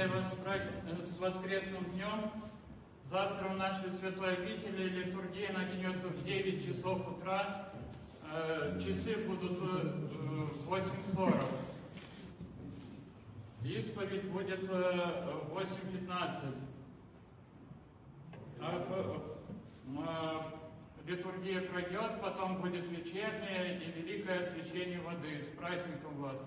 Поздравляю вас с воскресным днем. Завтра в нашей святой обители литургия начнется в 9 часов утра. Часы будут в 8:40. Исповедь будет в 8:15. Литургия пройдет, потом будет вечерняя и великое освящение воды. С праздником вас!